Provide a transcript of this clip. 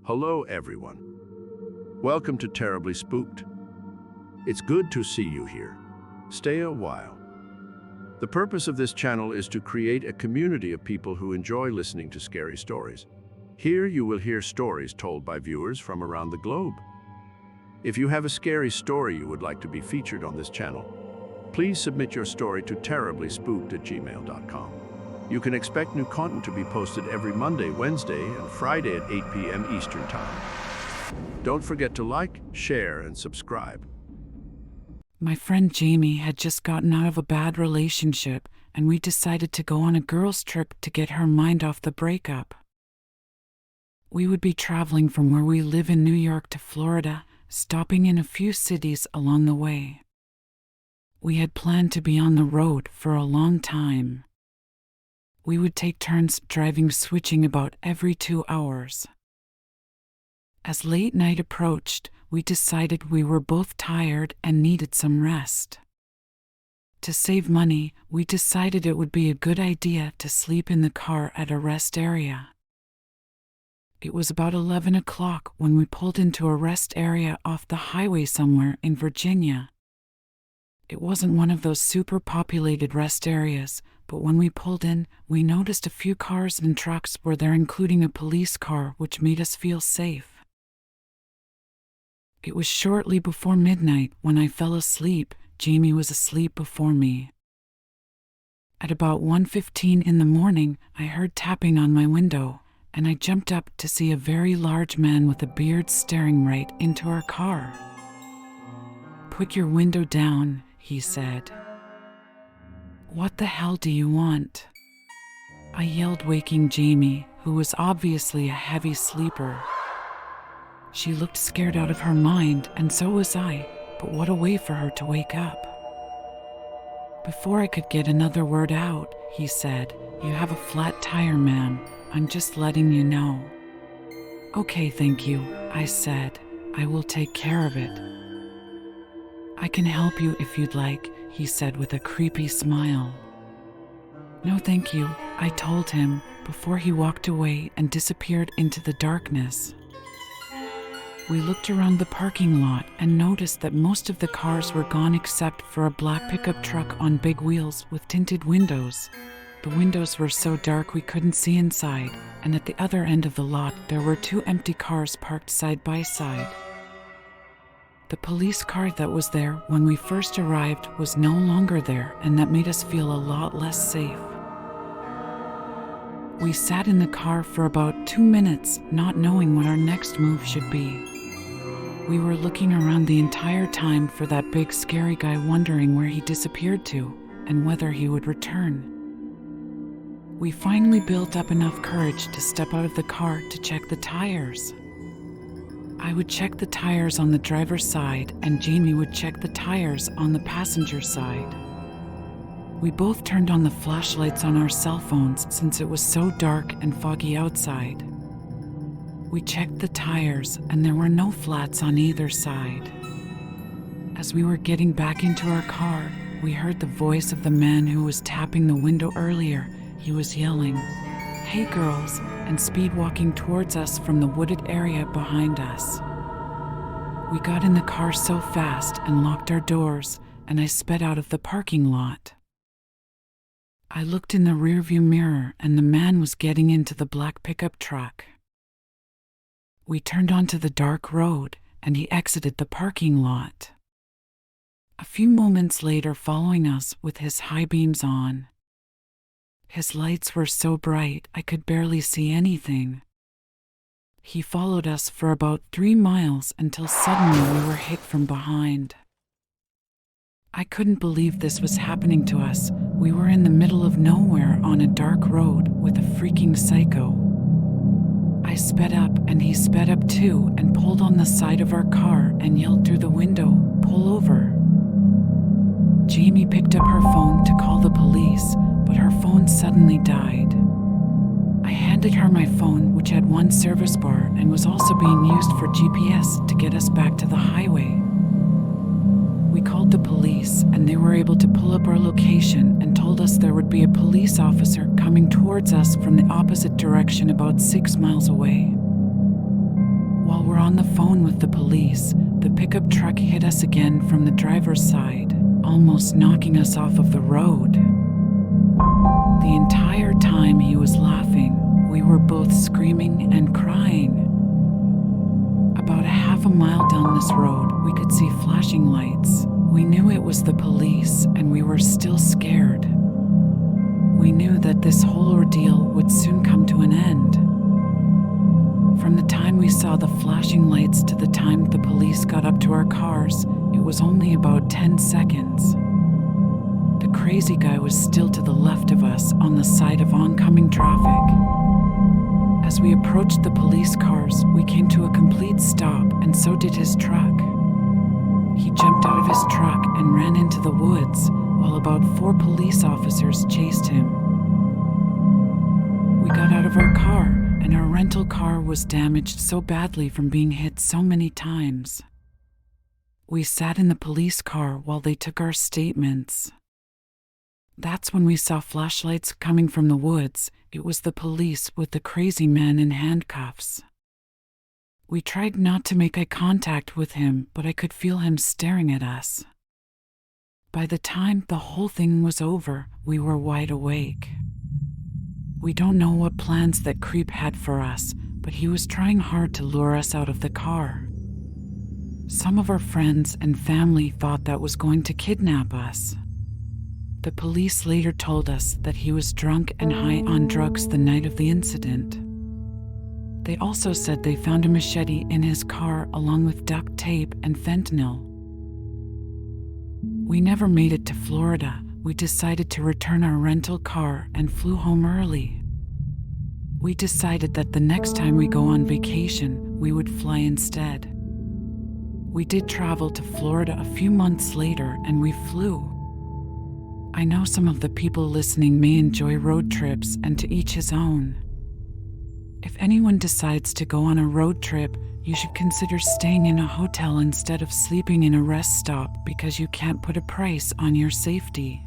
Hello, everyone. Welcome to Terribly Spooked. It's good to see you here. Stay a while. The purpose of this channel is to create a community of people who enjoy listening to scary stories. Here you will hear stories told by viewers from around the globe. If you have a scary story you would like to be featured on this channel, please submit your story to terriblyspooked@gmail.com. You can expect new content to be posted every Monday, Wednesday, and Friday at 8 p.m. Eastern Time. Don't forget to like, share, and subscribe. My friend Jamie had just gotten out of a bad relationship, and we decided to go on a girls' trip to get her mind off the breakup. We would be traveling from where we live in New York to Florida, stopping in a few cities along the way. We had planned to be on the road for a long time. We would take turns driving, switching about every 2 hours. As late night approached, we decided we were both tired and needed some rest. To save money, we decided it would be a good idea to sleep in the car at a rest area. It was about 11 o'clock when we pulled into a rest area off the highway somewhere in Virginia. It wasn't one of those super populated rest areas, but when we pulled in, we noticed a few cars and trucks were there, including a police car, which made us feel safe. It was shortly before midnight when I fell asleep. Jamie was asleep before me. At about 1:15 in the morning, I heard tapping on my window, and I jumped up to see a very large man with a beard staring right into our car. "Put your window down," he said. "What the hell do you want?" I yelled, waking Jamie, who was obviously a heavy sleeper. She looked scared out of her mind, and so was I, but what a way for her to wake up. Before I could get another word out, he said, "You have a flat tire, ma'am. I'm just letting you know." "Okay, thank you," I said. "I will take care of it." "I can help you if you'd like," he said with a creepy smile. "No, thank you," I told him, before he walked away and disappeared into the darkness. We looked around the parking lot and noticed that most of the cars were gone except for a black pickup truck on big wheels with tinted windows. The windows were so dark we couldn't see inside, and at the other end of the lot there were 2 empty cars parked side by side. The police car that was there when we first arrived was no longer there, and that made us feel a lot less safe. We sat in the car for about 2 minutes, not knowing what our next move should be. We were looking around the entire time for that big scary guy, wondering where he disappeared to and whether he would return. We finally built up enough courage to step out of the car to check the tires. I would check the tires on the driver's side, and Jamie would check the tires on the passenger side. We both turned on the flashlights on our cell phones since it was so dark and foggy outside. We checked the tires, and there were no flats on either side. As we were getting back into our car, we heard the voice of the man who was tapping the window earlier. He was yelling, "Hey girls," and speed walking towards us from the wooded area behind us. We got in the car so fast and locked our doors, and I sped out of the parking lot. I looked in the rearview mirror, and the man was getting into the black pickup truck. We turned onto the dark road, and he exited the parking lot. A few moments later, following us with his high beams on. His lights were so bright I could barely see anything. He followed us for about 3 miles until suddenly we were hit from behind. I couldn't believe this was happening to us. We were in the middle of nowhere on a dark road with a freaking psycho. I sped up, and he sped up too, and pulled on the side of our car and yelled through the window, "Pull over." Jamie picked up her phone to call the police, but her phone suddenly died. I handed her my phone, which had 1 service bar and was also being used for GPS to get us back to the highway. We called the police, and they were able to pull up our location and told us there would be a police officer coming towards us from the opposite direction about 6 miles away. While we're on the phone with the police, the pickup truck hit us again from the driver's side, almost knocking us off of the road. The entire time he was laughing, we were both screaming and crying. About a half a mile down this road, we could see flashing lights. We knew it was the police, and we were still scared. We knew that this whole ordeal would soon come to an end. From the time we saw the flashing lights to the time the police got up to our cars, it was only about 10 seconds. The crazy guy was still to the left of us on the side of oncoming traffic. As we approached the police cars, we came to a complete stop, and so did his truck. He jumped out of his truck and ran into the woods, while about 4 police officers chased him. We got out of our car, and our rental car was damaged so badly from being hit so many times. We sat in the police car while they took our statements. That's when we saw flashlights coming from the woods. It was the police with the crazy man in handcuffs. We tried not to make eye contact with him, but I could feel him staring at us. By the time the whole thing was over, we were wide awake. We don't know what plans that creep had for us, but he was trying hard to lure us out of the car. Some of our friends and family thought that was going to kidnap us. The police later told us that he was drunk and high on drugs the night of the incident. They also said they found a machete in his car along with duct tape and fentanyl. We never made it to Florida. We decided to return our rental car and flew home early. We decided that the next time we go on vacation, we would fly instead. We did travel to Florida a few months later, and we flew. I know some of the people listening may enjoy road trips, and to each his own. If anyone decides to go on a road trip, you should consider staying in a hotel instead of sleeping in a rest stop, because you can't put a price on your safety.